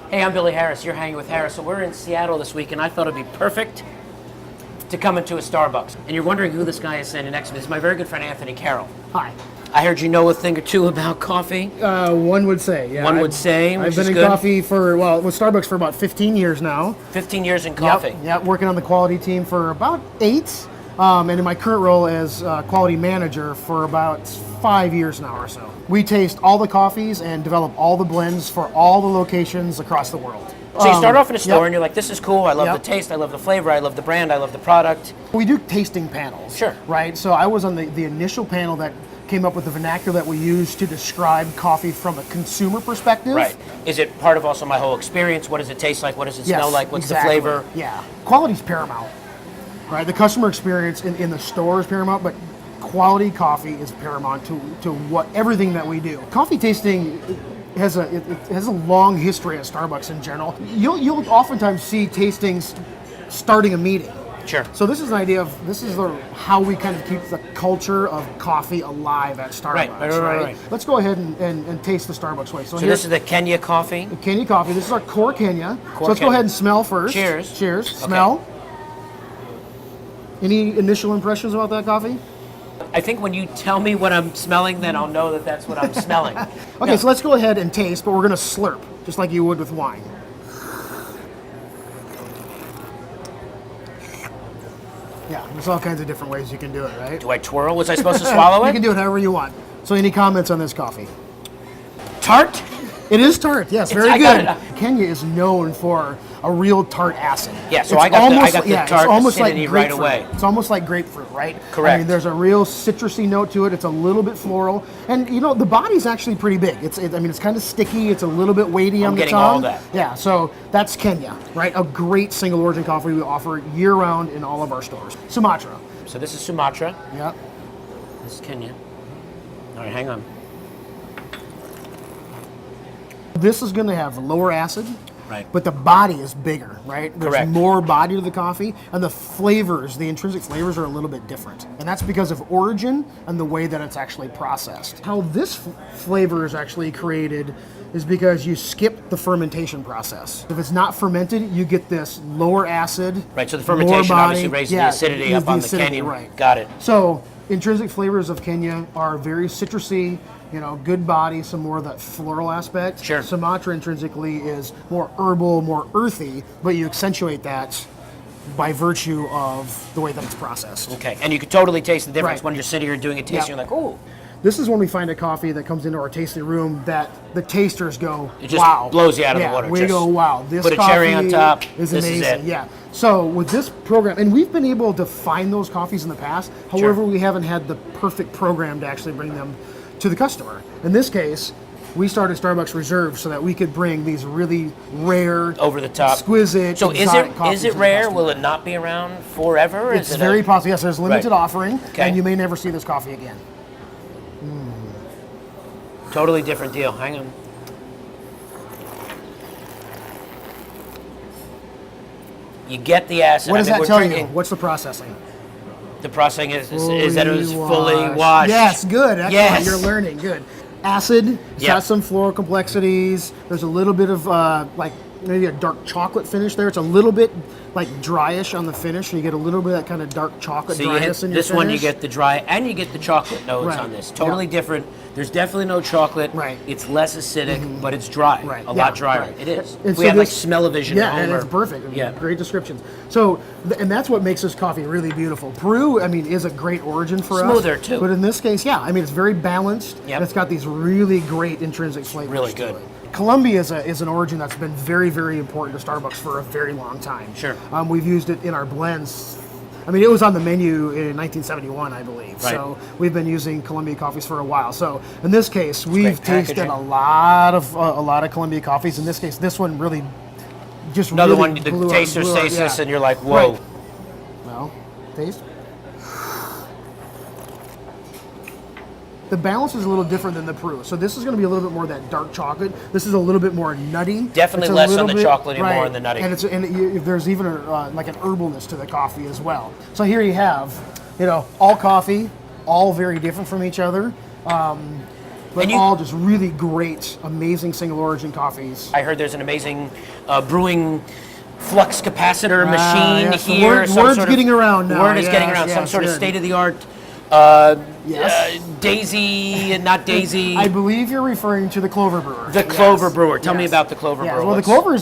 Hey, I'm Billy Harris. You're hanging with Harris. So we're in Seattle this week, and I thought it'd be perfect to come into a Starbucks. And you're wondering who this guy is standing next to me. This is my very good friend, Anthony Carroll. Hi. I heard you know a thing or two about coffee. One would say, yeah. One would say, which I've been is in good. coffee for, with Starbucks for about 15 years now. 15 years in coffee. Yep, working on the quality team for about 8. And in my current role as quality manager for about 5 years now or so. We taste all the coffees and develop all the blends for all the locations across the world. So you start off in a store Yep. and you're like, this is cool, I love the taste, I love the flavor, I love the brand, I love the product. We do tasting panels. Sure. Right? So I was on the initial panel that came up with the vernacular that we use to describe coffee from a consumer perspective. Right. Is it part of also my whole experience? What does it taste like? What does it smell like? What's exactly. the flavor? Yeah. Quality's paramount. Right? The customer experience in the store is paramount, but quality coffee is paramount to what everything that we do. Coffee tasting has a long history at Starbucks in general. You'll oftentimes see tastings starting a meeting. Sure. So this is an idea of how we kind of keep the culture of coffee alive at Starbucks. Right. Let's go ahead and taste the Starbucks way. So this is the Kenya coffee. Kenya coffee. This is our core Kenya. Core so let's Kenya. go ahead and smell first. Cheers. Cheers. Okay. Smell. Any initial impressions about that coffee? I think when you tell me what I'm smelling, then I'll know that that's what I'm smelling. Okay, so let's go ahead and taste, but we're going to slurp, just like you would with wine. Yeah, there's all kinds of different ways you can do it, right? Do I twirl? Was I supposed to swallow it? You can do it however you want. So any comments on this coffee? Tart? It is tart, yes, very I good. got it. Kenya is known for a real tart acid. Yeah, so It's I got almost the it's tart almost acidity right grapefruit. away. It's almost like grapefruit, right? Correct. I mean, there's a real citrusy note to it. It's a little bit floral, and the body's actually pretty big. It's kind of sticky. It's a little bit weighty on the getting tongue. all that. Yeah, so that's Kenya, right? A great single origin coffee we offer year round in all of our stores. Sumatra. So this is Sumatra. Yeah. This is Kenya. All right, hang on. This is going to have lower acid, Right. but the body is bigger, right? There's Correct. more body to the coffee, and the flavors, the intrinsic flavors are a little bit different. And that's because of origin and the way that it's actually processed. How this flavor is actually created is because you skip the fermentation process. If it's not fermented, you get this lower acid. Right, so the lower fermentation body. obviously raises the Yeah, acidity is up on the acidity, Kenya. Right. Got it. So intrinsic flavors of Kenya are very citrusy, good body, some more of that floral aspect. Sure. Sumatra intrinsically is more herbal, more earthy, but you accentuate that by virtue of the way that it's processed. Okay, and you can totally taste the difference Right. when you're sitting here doing a tasting. Yeah. You're like, ooh. This is when we find a coffee that comes into our tasting room that the tasters go, It just wow. blows you out of the Yeah, water. We Just go, wow, this put a coffee cherry on top. is This is amazing. it. Yeah. So with this program, and we've been able to find those coffees in the past, however, we haven't had the perfect program to actually bring them to the customer. In this case, we started Starbucks Reserve so that we could bring these really rare, Over the top. exquisite, So exotic coffees is to it the rare? customer. Will it not be around forever? It's is it very possible. Yes, there's limited Right. offering, Okay. and you may never see this coffee again. Totally different deal. Hang on. You get the acid. What does that we're tell you? drinking- What's the processing? The processing is that it was fully washed. washed. Yes, good. Excellent. Yes. You're learning. Good. Acid. It's Yeah. got some floral complexities. There's a little bit of maybe a dark chocolate finish there. It's a little bit like dryish on the finish. So you get a little bit of that kind of dark chocolate So you hit dryness in your this one, you finish. get the dry, and you get the chocolate notes Right. on this. Totally Yeah. different. There's definitely no chocolate. Right. It's less acidic, but it's dry. Right. A Yeah, lot drier. right. It is. And We so had like this- smell-o-vision Yeah, at home. and or- it's perfect. I mean, Yeah. great descriptions. So, and that's what makes this coffee really beautiful. Peru, I mean, is a great origin for us. Smoother, too. But in this case, yeah, I mean, it's very balanced. Yep. And it's got these really great intrinsic flavors. Really to good. it. Colombia is an origin that's been very, very important to Starbucks for a very long time. Sure. We've used it in our blends. I mean, it was on the menu in 1971, I believe. Right. So we've been using Colombia coffees for a while. So in this case, we've great tasted packaging. a lot of Colombia coffees. In this case, this one really just Another really one, the blew taster blew tastes this, yeah. and you're like, whoa. Right. Well, taste. The balance is a little different than the Peru. So this is going to be a little bit more of that dark chocolate. This is a little bit more nutty. Definitely It's a less little on the bit- chocolate and right. more on the nutty. And there's even like an herbalness to the coffee as well. So here you have, all coffee, all very different from each other. but And you- all just really great, amazing single origin coffees. I heard there's an amazing brewing flux capacitor machine yes, the here. word's getting around now. Word is getting Yes, around. Some yes, sort of good. state-of-the-art Yes. Daisy, not Daisy. I believe you're referring to the Clover Brewer. The Clover Brewer. Tell me Yes. about the Clover Yeah, Brewer. well, the What's- Clover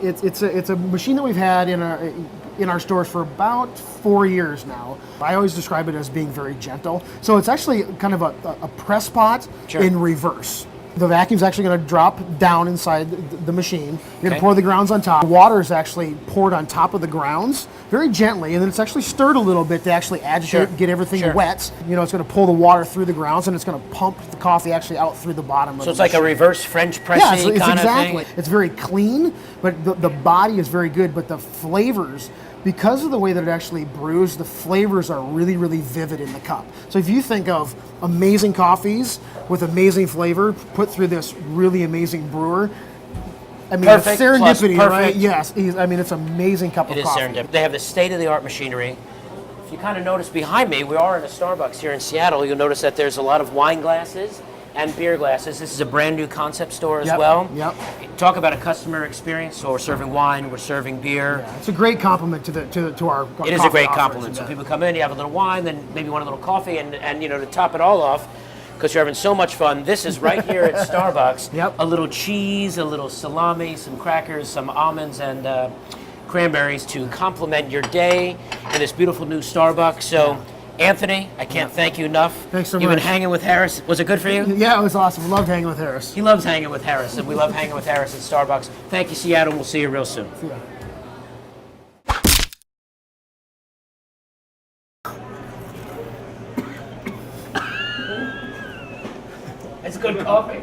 is it's a machine that we've had in our stores for about 4 years now. I always describe it as being very gentle. So it's actually kind of a press pot Sure. in reverse. The vacuum's actually going to drop down inside the machine. You're going Okay. to pour the grounds on top. Water is actually poured on top of the grounds very gently, and then it's actually stirred a little bit to actually agitate, Sure. get everything Sure. wet. You know, it's going to pull the water through the grounds, and it's going to pump the coffee actually out through the bottom of So the it's like a machine. reverse French pressing Yeah, it's kind exactly. of thing. It's very clean, but the body is very good. But the flavors, because of the way that it actually brews, the flavors are really, really vivid in the cup. So if you think of amazing coffees with amazing flavor put through this really amazing brewer, I mean, it's Perfect plus serendipity, perfect. right? Yes. I mean, it's an amazing cup It of is coffee. serendipity. They have the state-of-the-art machinery. If you kind of notice behind me, we are in a Starbucks here in Seattle. You'll notice that there's a lot of wine glasses and beer glasses. This is a brand new concept store as Yep, well. yep. Talk about a customer experience. So we're serving wine, we're serving beer. Yeah, it's a great compliment to our It is a coffee great offerings, compliment. So yeah. people come in, you have a little wine, then maybe want a little coffee, and you know, to top it all off, because you're having so much fun, this is right here at Starbucks. Yep. A little cheese, a little salami, some crackers, some almonds, and cranberries to complement your day in this beautiful new Starbucks. So, Anthony, I can't thank you enough. Thanks so You've much. been hanging with Harris. Was it good for you? Yeah, it was awesome. Loved hanging with Harris. He loves hanging with Harris, and we love hanging with Harris at Starbucks. Thank you, Seattle. We'll see you real soon. Yeah. It's good coffee.